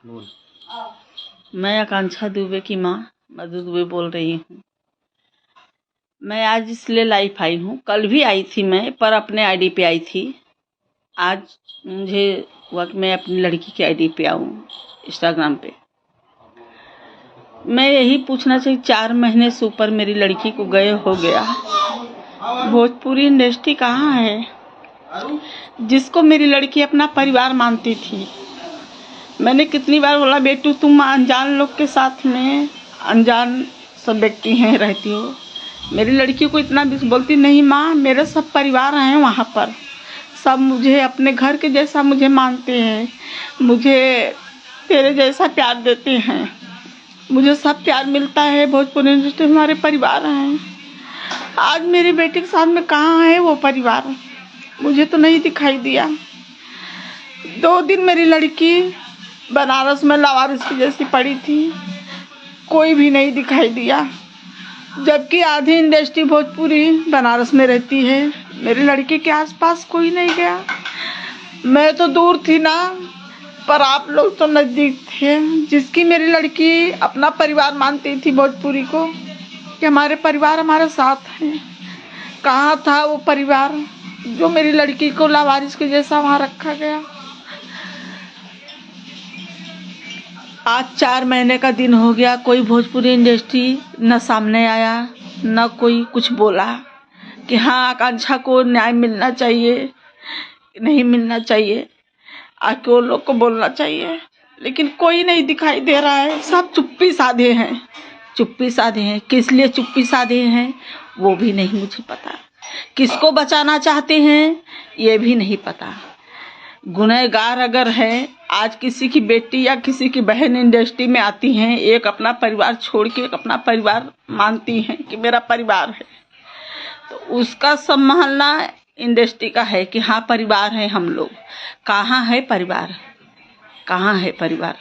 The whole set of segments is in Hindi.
मैं आकांक्षा दुबे की माँ मधु दुबे बोल रही हूँ। मैं आज इसलिए लाइव आई हूँ, कल भी आई थी मैं, पर अपने आईडी पे आई थी। आज मुझे हुआ कि मैं अपनी लड़की की आईडी पे आऊँ, इंस्टाग्राम पे। मैं यही पूछना चाहिए, 4 महीने से ऊपर मेरी लड़की को गए हो गया। भोजपुरी इंडस्ट्री कहाँ है, जिसको मेरी लड़की अपना परिवार मानती थी। मैंने कितनी बार बोला, बेटू तुम अनजान लोग के साथ में, अनजान सब व्यक्ति हैं, रहती हो। मेरी लड़की को इतना भी बोलती, नहीं माँ मेरे सब परिवार हैं वहाँ पर, सब मुझे अपने घर के जैसा मुझे मानते हैं, मुझे तेरे जैसा प्यार देते हैं, मुझे सब प्यार मिलता है। भोजपुरी इंडस्ट्री हमारे परिवार हैं। आज मेरी बेटी के साथ में कहाँ है वो परिवार, मुझे तो नहीं दिखाई दिया। 2 दिन मेरी लड़की बनारस में लावारिस की जैसी पड़ी थी, कोई भी नहीं दिखाई दिया, जबकि आधी इंडस्ट्री भोजपुरी बनारस में रहती है। मेरी लड़की के आसपास कोई नहीं गया। मैं तो दूर थी ना, पर आप लोग तो नज़दीक थे, जिसकी मेरी लड़की अपना परिवार मानती थी भोजपुरी को, कि हमारे परिवार हमारे साथ हैं। कहाँ था वो परिवार जो मेरी लड़की को लावारिस के जैसा वहाँ रखा गया। आज 4 महीने का दिन हो गया, कोई भोजपुरी इंडस्ट्री न सामने आया, न कोई कुछ बोला कि हाँ आकांक्षा को न्याय मिलना चाहिए, नहीं मिलना चाहिए, आके वो लोग को बोलना चाहिए। लेकिन कोई नहीं दिखाई दे रहा है, सब चुप्पी साधे हैं, चुप्पी साधे हैं। किस लिए चुप्पी साधे हैं वो भी नहीं मुझे पता, किसको बचाना चाहते हैं ये भी नहीं पता। गुनहगार अगर है, आज किसी की बेटी या किसी की बहन इंडस्ट्री में आती हैं, एक अपना परिवार छोड़ के एक अपना परिवार मानती हैं कि मेरा परिवार है, तो उसका संभालना इंडस्ट्री का है कि हाँ परिवार है हम लोग। कहाँ है परिवार, कहाँ है परिवार,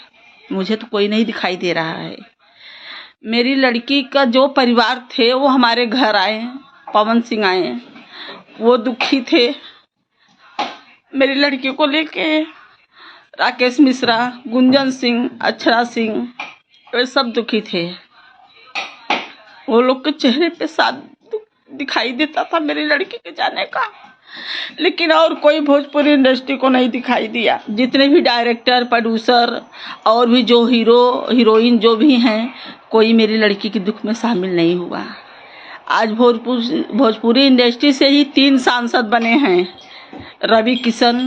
मुझे तो कोई नहीं दिखाई दे रहा है। मेरी लड़की का जो परिवार थे वो हमारे घर आए, पवन सिंह आए, वो दुखी थे मेरी लड़की को लेके। राकेश मिश्रा, गुंजन सिंह, अक्षरा सिंह, वे सब दुखी थे। वो लोग के चेहरे पे साथ दिखाई देता था मेरी लड़की के जाने का, लेकिन और कोई भोजपुरी इंडस्ट्री को नहीं दिखाई दिया। जितने भी डायरेक्टर, प्रोड्यूसर और भी जो हीरो हीरोइन जो भी हैं, कोई मेरी लड़की के दुख में शामिल नहीं हुआ। आज भोजपुरी इंडस्ट्री से ही 3 सांसद बने हैं, रवि किशन,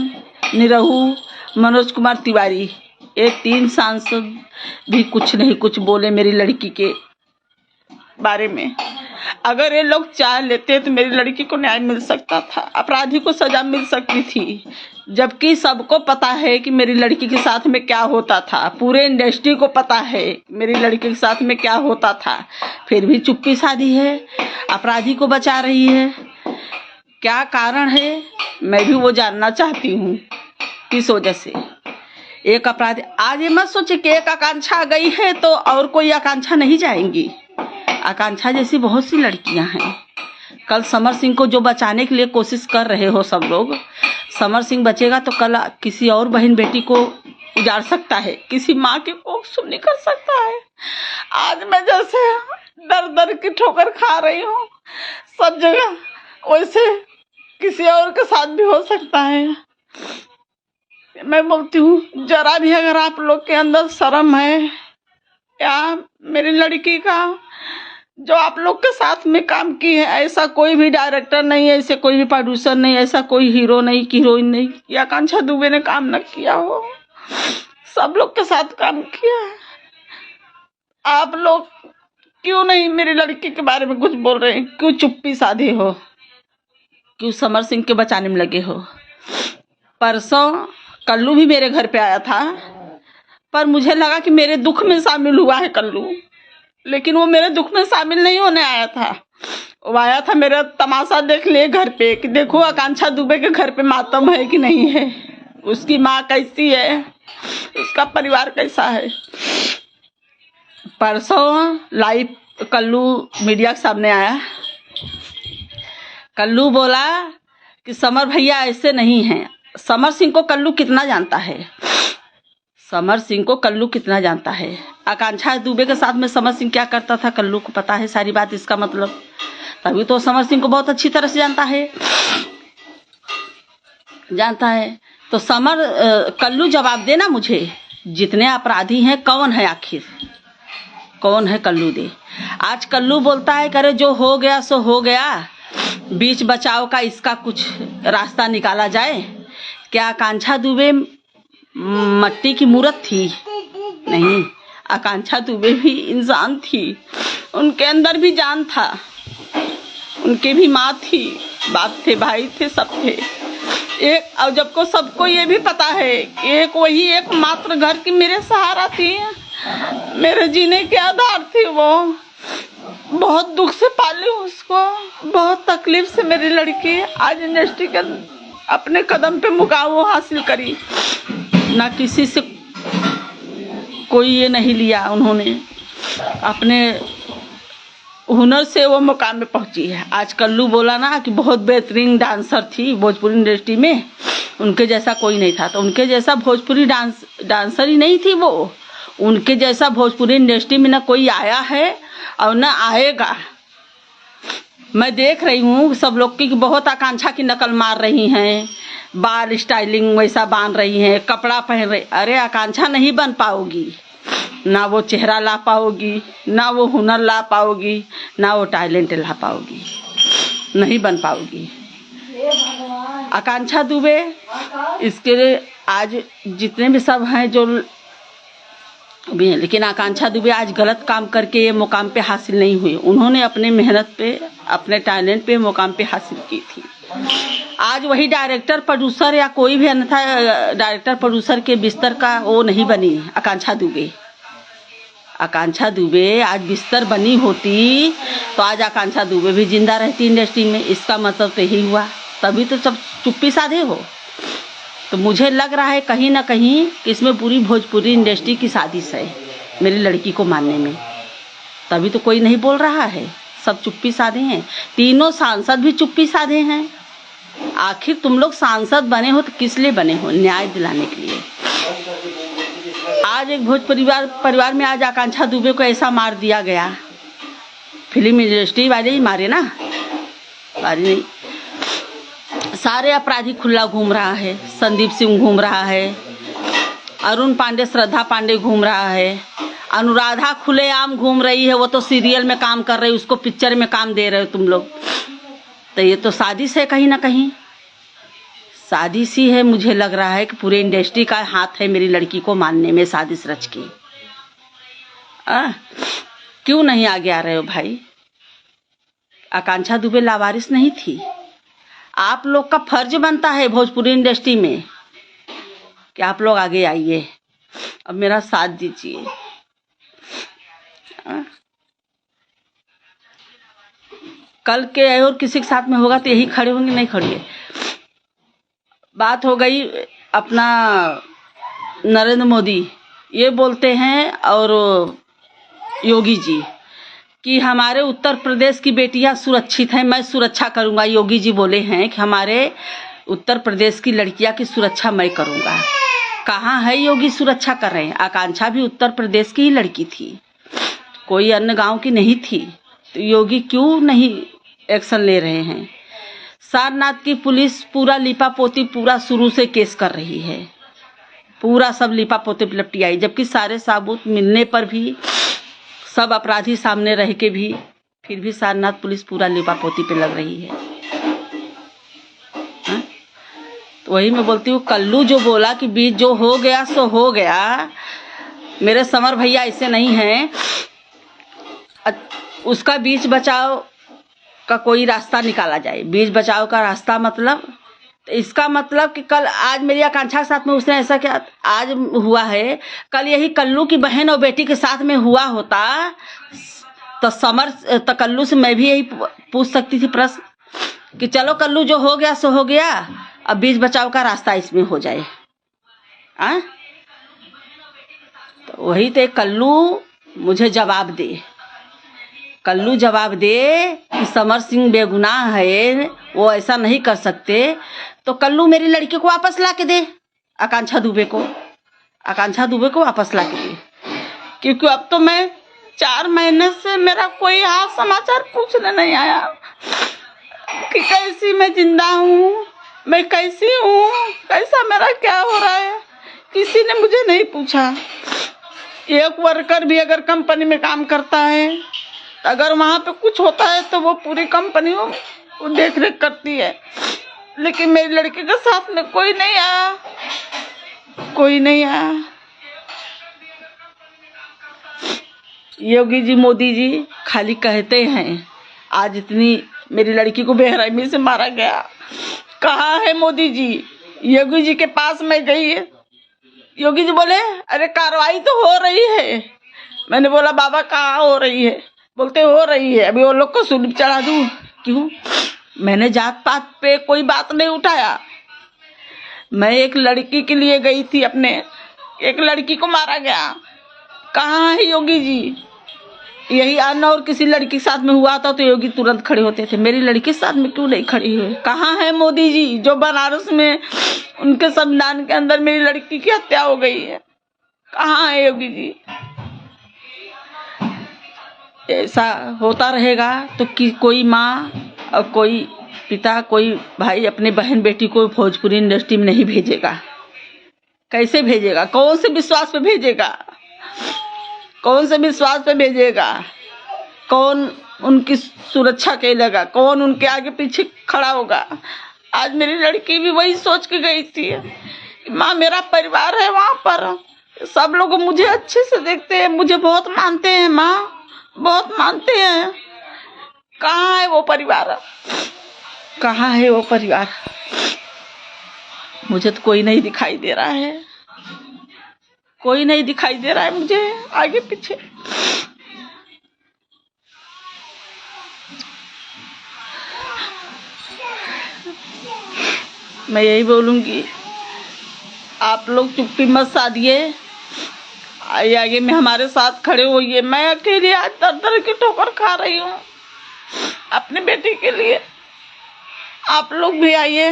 निरहू, मनोज कुमार तिवारी। ये 3 सांसद भी कुछ नहीं कुछ बोले मेरी लड़की के बारे में। अगर ये लोग चाह लेते तो मेरी लड़की को न्याय मिल सकता था, अपराधी को सजा मिल सकती थी। जबकि सबको पता है कि मेरी लड़की के साथ में क्या होता था, पूरे इंडस्ट्री को पता है मेरी लड़की के साथ में क्या होता था, फिर भी चुप्पी साधी है, अपराधी को बचा रही है। क्या कारण है मैं भी वो जानना चाहती हूँ, किस वजह से एक अपराधी। आज ये मत सोचे कि एक आकांक्षा गई है तो और कोई आकांक्षा नहीं जाएंगी। आकांक्षा जैसी बहुत सी लड़कियां हैं। कल समर सिंह को जो बचाने के लिए कोशिश कर रहे हो सब लोग, समर सिंह बचेगा तो कल किसी और बहन बेटी को उजाड़ सकता है, किसी माँ की कोख सुन्नी कर सकता है। आज मैं जैसे दर दर की ठोकर खा रही हूँ सब जगह, वैसे किसी और के साथ भी हो सकता है। मैं बोलती हूँ, जरा भी अगर आप लोग के अंदर शर्म है, या मेरी लड़की का जो आप लोग के साथ में काम की है, ऐसा कोई भी डायरेक्टर नहीं, ऐसे कोई भी प्रोड्यूसर नहीं, ऐसा कोई हीरो नहीं कि हीरोइन नहीं, या आकांक्षा दुबे ने काम न किया हो, सब लोग के साथ काम किया है। आप लोग क्यों नहीं मेरी लड़की के बारे में कुछ बोल रहे हैं, क्यों चुप्पी साधे हो, क्यों समर सिंह के बचाने में लगे हो। परसों कल्लू भी मेरे घर पे आया था, पर मुझे लगा कि मेरे दुख में शामिल हुआ है कल्लू, लेकिन वो मेरे दुख में शामिल नहीं होने आया था। वो आया था मेरा तमाशा देख ले घर पे, कि देखो आकांक्षा दुबे के घर पे मातम है कि नहीं है, उसकी माँ कैसी है, उसका परिवार कैसा है। परसों लाइव कल्लू मीडिया के सामने आया, कल्लू बोला कि समर भैया ऐसे नहीं हैं। समर सिंह को कल्लू कितना जानता है, समर सिंह को कल्लू कितना जानता है। आकांक्षा दुबे के साथ में समर सिंह क्या करता था कल्लू को पता है सारी बात। इसका मतलब तभी तो समर सिंह को बहुत अच्छी तरह से जानता है। तो कल्लू जवाब देना मुझे, जितने अपराधी हैं कौन है, आखिर कौन है कल्लू दे। आज कल्लू बोलता है करे जो हो गया सो हो गया, बीच बचाव का इसका कुछ रास्ता निकाला जाए। क्या आकांक्षा दुबे मट्टी की मूर्त थी? नहीं, आकांक्षा दुबे भी इंसान थी, उनके अंदर भी जान था, उनके भी माँ थी, बाप थे, भाई थे, सब थे एक। और जबको सबको ये भी पता है कि एक वही एकमात्र घर की मेरे सहारा थी, मेरे जीने के आधार थी। वो बहुत दुख से पाली उसको, बहुत तकलीफ से मेरी लड़की आज इंडस्ट्री के अपने कदम पे मुकाम हासिल करी। ना किसी से कोई ये नहीं लिया, उन्होंने अपने हुनर से वो मुकाम में पहुंची है। आज कल्लू बोला ना कि बहुत बेहतरीन डांसर थी भोजपुरी इंडस्ट्री में, उनके जैसा कोई नहीं था। तो उनके जैसा भोजपुरी डांसर ही नहीं थी वो, उनके जैसा भोजपुरी इंडस्ट्री में ना कोई आया है और ना आएगा। मैं देख रही हूँ सब लोग की बहुत आकांक्षा की नकल मार रही हैं, बाल स्टाइलिंग वैसा बांध रही हैं, कपड़ा पहन रही। अरे आकांक्षा नहीं बन पाओगी, ना वो चेहरा ला पाओगी, ना वो हुनर ला पाओगी, ना वो टैलेंट ला पाओगी, नहीं बन पाओगी आकांक्षा दुबे। इसके लिए आज जितने भी सब हैं जो भी हैं, लेकिन आकांक्षा दुबे आज गलत काम करके ये मुकाम पे हासिल नहीं हुई। उन्होंने अपने मेहनत पे, अपने टैलेंट पे मुकाम पे हासिल की थी। आज वही डायरेक्टर प्रोड्यूसर या कोई भी अन्यथा डायरेक्टर प्रोड्यूसर के बिस्तर का वो नहीं बनी आकांक्षा दुबे। आकांक्षा दुबे आज बिस्तर बनी होती तो आज आकांक्षा दुबे भी जिंदा रहती इंडस्ट्री में। इसका मतलब तो यही हुआ, तभी तो सब चुप्पी साधे हो। तो मुझे लग रहा है कहीं ना कहीं कि इसमें पूरी भोजपुरी इंडस्ट्री की साजिश है मेरी लड़की को मारने में, तभी तो कोई नहीं बोल रहा है, सब चुप्पी साधे हैं। तीनों सांसद भी चुप्पी साधे हैं। आखिर तुम लोग सांसद बने हो तो किस लिए बने हो? न्याय दिलाने के लिए। आज एक भोजपुरी परिवार में आज आकांक्षा दुबे को ऐसा मार दिया गया। फिल्म इंडस्ट्री वाले ही मारे ना, मारे नहीं। सारे अपराधी खुला घूम रहा है, संदीप सिंह घूम रहा है, अरुण पांडे, श्रद्धा पांडे घूम रहा है, अनुराधा खुलेआम घूम रही है। वो तो सीरियल में काम कर रही है, उसको पिक्चर में काम दे रहे हो तुम लोग। तो ये तो साजिश है, कहीं ना कहीं साजिश ही है। मुझे लग रहा है कि पूरे इंडस्ट्री का हाथ है मेरी लड़की को मारने में, साजिश रच के। क्यों नहीं आगे आ रहे हो भाई? आकांक्षा दुबे लावारिस नहीं थी। आप लोग का फर्ज बनता है भोजपुरी इंडस्ट्री में कि आप लोग आगे आइए, अब मेरा साथ दीजिए। कल के और किसी के साथ में होगा तो यही खड़े होंगे, नहीं खड़े। बात हो गई अपना नरेंद्र मोदी ये बोलते हैं और योगी जी कि हमारे उत्तर प्रदेश की बेटियां सुरक्षित हैं, मैं सुरक्षा करूंगा। योगी जी बोले हैं कि हमारे उत्तर प्रदेश की लड़कियां की सुरक्षा मैं करूंगा। कहाँ है योगी सुरक्षा कर रहे हैं? आकांक्षा भी उत्तर प्रदेश की ही लड़की थी, कोई अन्य गांव की नहीं थी। तो योगी क्यों नहीं एक्शन ले रहे हैं? सारनाथ की पुलिस पूरा लिपापोती पूरा शुरू से केस कर रही है, पूरा सब लिपापोती पे लपटी आई, जबकि सारे सबूत मिलने पर भी, सब अपराधी सामने रह के भी, फिर भी सारनाथ पुलिस पूरा लिपापोती पे लग रही है। तो वही मैं बोलती हूँ, कल्लू जो बोला कि बीच जो हो गया सो हो गया, मेरे समर भैया ऐसे नहीं हैं। उसका बीच बचाव का कोई रास्ता निकाला जाए। बीच बचाव का रास्ता मतलब, इसका मतलब कि कल आज मेरी आकांक्षा के साथ में उसने ऐसा क्या आज हुआ है, कल यही कल्लू की बहन और बेटी के साथ में हुआ होता तो कल्लू से मैं भी यही पूछ सकती थी प्रश्न कि चलो कल्लू जो हो गया सो हो गया, अब बीच बचाव का रास्ता इसमें हो जाए। तो वही तो कल्लू मुझे जवाब दे, कल्लू जवाब दे कि समर सिंह बेगुनाह है, वो ऐसा नहीं कर सकते। तो कल्लू मेरी लड़की को वापस ला के दे, आकांक्षा दुबे को। आकांक्षा दुबे को वापस ला के दिए, क्योंकि अब तो मैं 4 महीने से मेरा कोई हाल समाचार पूछने नहीं आया कि कैसी मैं जिंदा हूँ, मैं कैसी हूँ, कैसा मेरा क्या हो रहा है, किसी ने मुझे नहीं पूछा। एक वर्कर भी अगर कंपनी में काम करता है, अगर वहाँ पे कुछ होता है तो वो पूरी कंपनी वो देख रेख करती है, लेकिन मेरी लड़की के साथ में कोई नहीं आया, कोई नहीं आया। योगी जी, मोदी जी खाली कहते हैं। आज इतनी मेरी लड़की को बेरहमी से मारा गया, कहाँ है मोदी जी? योगी जी के पास में गई, योगी जी बोले अरे कार्रवाई तो हो रही है। मैंने बोला बाबा कहाँ हो रही है? बोलते हो रही है, अभी वो लोग को सूली चढ़ा दूं। क्यों? मैंने जात पात पे कोई बात नहीं उठाया। मैं एक लड़की के लिए गई थी, अपने एक लड़की को मारा गया। कहाँ है योगी जी? यही अन्य और किसी लड़की के साथ में हुआ था तो योगी तुरंत खड़े होते थे, मेरी लड़की के साथ में क्यों नहीं खड़ी हुई? कहाँ है मोदी जी जो बनारस में उनके संविधान के अंदर मेरी लड़की की हत्या हो गई है? कहाँ है योगी जी? ऐसा होता रहेगा तो कि कोई माँ और कोई पिता, कोई भाई अपने बहन बेटी को भोजपुरी इंडस्ट्री में नहीं भेजेगा। कैसे भेजेगा? कौन से विश्वास पे भेजेगा? कौन से विश्वास पे भेजेगा? कौन उनकी सुरक्षा करेगा? कौन उनके आगे पीछे खड़ा होगा? आज मेरी लड़की भी वही सोच के गई थी, माँ मेरा परिवार है वहाँ पर, सब लोग मुझे अच्छे से देखते हैं, मुझे बहुत मानते हैं, माँ बहुत मानते हैं। कहाँ है वो परिवार? कहाँ है वो परिवार? मुझे तो कोई नहीं दिखाई दे रहा है, कोई नहीं दिखाई दे रहा है मुझे आगे पीछे। मैं यही बोलूंगी, आप लोग चुप्पी मत साधिए, आगे में हमारे साथ खड़े होइए। मैं अकेली आज दर की ठोकर खा रही हूँ अपने बेटी के लिए। आप लोग भी आइए,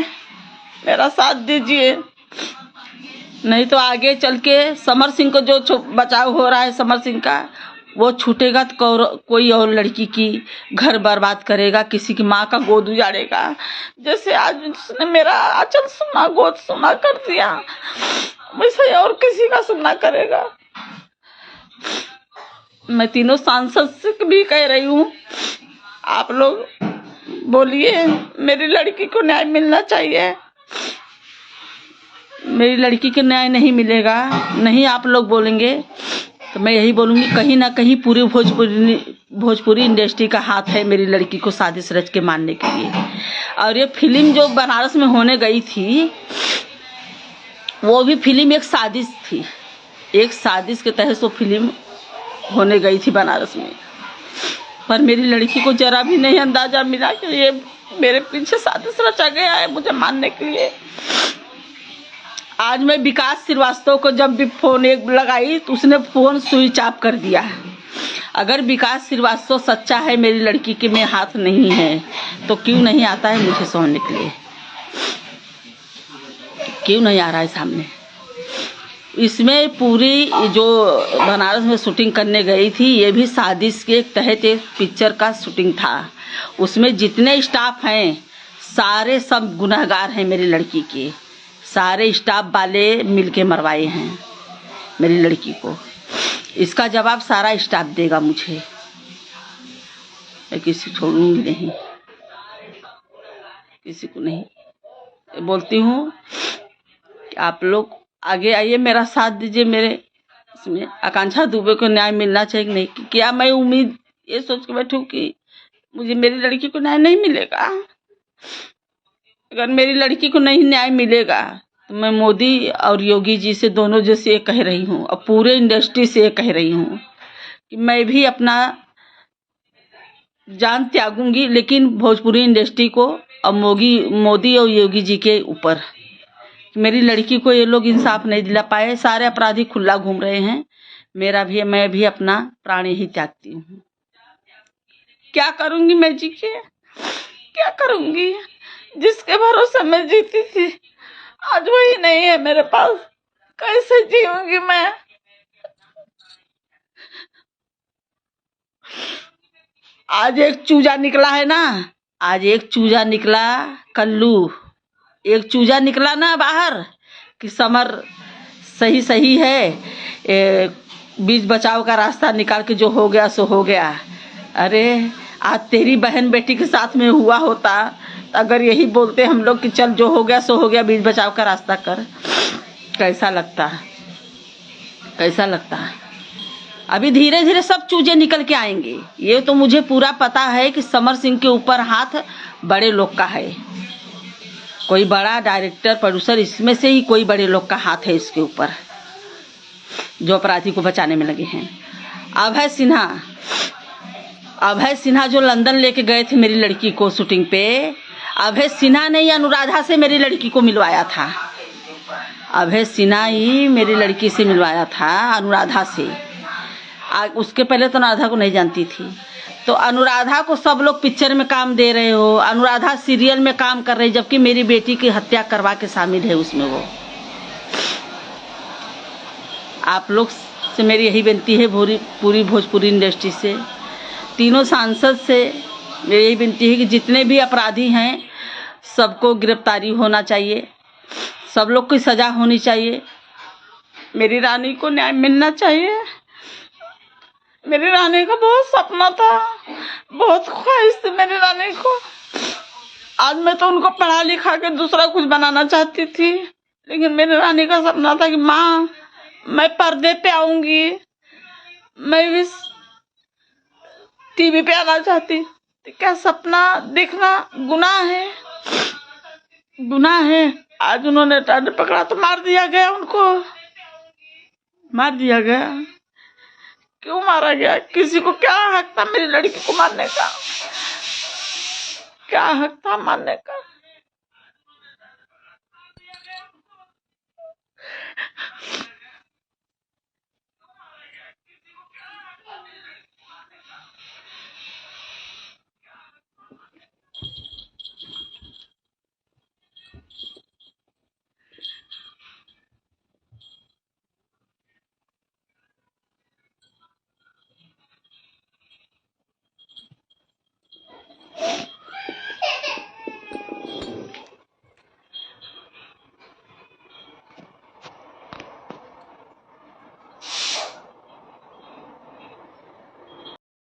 मेरा साथ दीजिए, नहीं तो आगे चल के समर सिंह को जो बचाव हो रहा है, समर सिंह का, वो छूटेगा तो कोई और लड़की की घर बर्बाद करेगा, किसी की माँ का गोद उजाड़ेगा। जैसे आज उसने मेरा आंचल सुना, गोद सुना कर दिया, वैसे और किसी का सुनना करेगा। मैं तीनों सांसद से भी कह रही हूँ, आप लोग बोलिए, मेरी लड़की को न्याय मिलना चाहिए। मेरी लड़की को न्याय नहीं मिलेगा, नहीं आप लोग बोलेंगे तो मैं यही बोलूँगी, कहीं ना कहीं पूरी भोजपुरी इंडस्ट्री का हाथ है मेरी लड़की को साजिश रच के मारने के लिए। और ये फिल्म जो बनारस में होने गई थी, वो भी फिल्म एक साजिश थी, एक साजिश के तहत वो फिल्म होने गई थी बनारस में। पर मेरी लड़की को जरा भी नहीं अंदाजा मिला कि ये मेरे पीछे साजिश रचा गया है मुझे मारने के लिए। आज मैं विकास श्रीवास्तव को जब भी फोन एक लगाई तो उसने फोन स्विच ऑफ कर दिया। अगर विकास श्रीवास्तव सच्चा है, मेरी लड़की के में हाथ नहीं है, तो क्यों नहीं आता है मुझे सोने के लिए? क्यों नहीं आ रहा है सामने? इसमें पूरी जो बनारस में शूटिंग करने गई थी, ये भी साजिश के तहत एक पिक्चर का शूटिंग था। उसमें जितने स्टाफ हैं सारे सब गुनहगार हैं मेरी लड़की के, सारे स्टाफ वाले मिलके मरवाए हैं मेरी लड़की को। इसका जवाब सारा स्टाफ देगा मुझे, मैं किसी छोड़ूंगी नहीं, किसी को नहीं। बोलती हूँ कि आप लोग आगे आइए, मेरा साथ दीजिए, मेरे इसमें आकांक्षा दुबे को न्याय मिलना चाहिए कि नहीं? क्या मैं उम्मीद ये सोच के बैठूं कि मुझे मेरी लड़की को न्याय नहीं मिलेगा? अगर मेरी लड़की को नहीं न्याय मिलेगा तो मैं मोदी और योगी जी से दोनों जैसे ये कह रही हूँ और पूरे इंडस्ट्री से ये कह रही हूँ कि मैं भी अपना जान त्यागूंगी, लेकिन भोजपुरी इंडस्ट्री को और मोदी और योगी जी के ऊपर। मेरी लड़की को ये लोग इंसाफ नहीं दिला पाए, सारे अपराधी खुला घूम रहे हैं। मैं भी अपना प्राण ही त्यागती हूँ। क्या करूंगी मैं जी के? क्या करूंगी? जिसके भरोसे मैं जीती थी आज वही नहीं है मेरे पास। कैसे जीऊंगी मैं? आज एक चूजा निकला है ना, आज एक चूजा निकला, कल्लू एक चूजा निकला ना बाहर कि समर सही सही है, बीच बचाव का रास्ता निकाल के जो हो गया सो हो गया। अरे आज तेरी बहन बेटी के साथ में हुआ होता, अगर यही बोलते हम लोग कि चल जो हो गया सो हो गया, बीच बचाव का रास्ता कर, कैसा लगता, कैसा लगता। अभी धीरे धीरे सब चूजे निकल के आएंगे। ये तो मुझे पूरा पता है कि समर सिंह के ऊपर हाथ बड़े लोग का है, कोई बड़ा डायरेक्टर प्रोड्यूसर, इसमें से ही कोई बड़े लोग का हाथ है इसके ऊपर, जो अपराधी को बचाने में लगे हैं। अभय सिन्हा जो लंदन लेके गए थे मेरी लड़की को शूटिंग पे, अभय सिन्हा ने अनुराधा से मेरी लड़की को मिलवाया था। अभय सिन्हा ही मेरी लड़की से मिलवाया था अनुराधा से। उसके पहले तो अनुराधा को नहीं जानती थी। तो अनुराधा को सब लोग पिक्चर में काम दे रहे हो, अनुराधा सीरियल में काम कर रही, जबकि मेरी बेटी की हत्या करवा के शामिल है उसमें वो। आप लोग से मेरी यही विनती है, पूरी भोजपुरी इंडस्ट्री से, तीनों सांसद से मेरी यही विनती है कि जितने भी अपराधी हैं सबको गिरफ्तारी होना चाहिए, सब लोग की सजा होनी चाहिए। मेरी रानी को न्याय मिलना चाहिए। मेरी रानी का बहुत सपना था, बहुत ख्वाहिश थी मेरी रानी को। आज मैं तो उनको पढ़ा लिखा के दूसरा कुछ बनाना चाहती थी, लेकिन मेरी रानी का सपना था कि माँ मैं पर्दे पे आऊंगी, मैं भी टीवी पे आना चाहती। क्या सपना देखना गुनाह है? गुनाह है। आज उन्होंने टाटे पकड़ा तो मार दिया गया, उनको मार दिया गया। क्यों मारा गया? किसी को क्या हक था मेरी लड़की को मारने का? क्या हक था मारने का?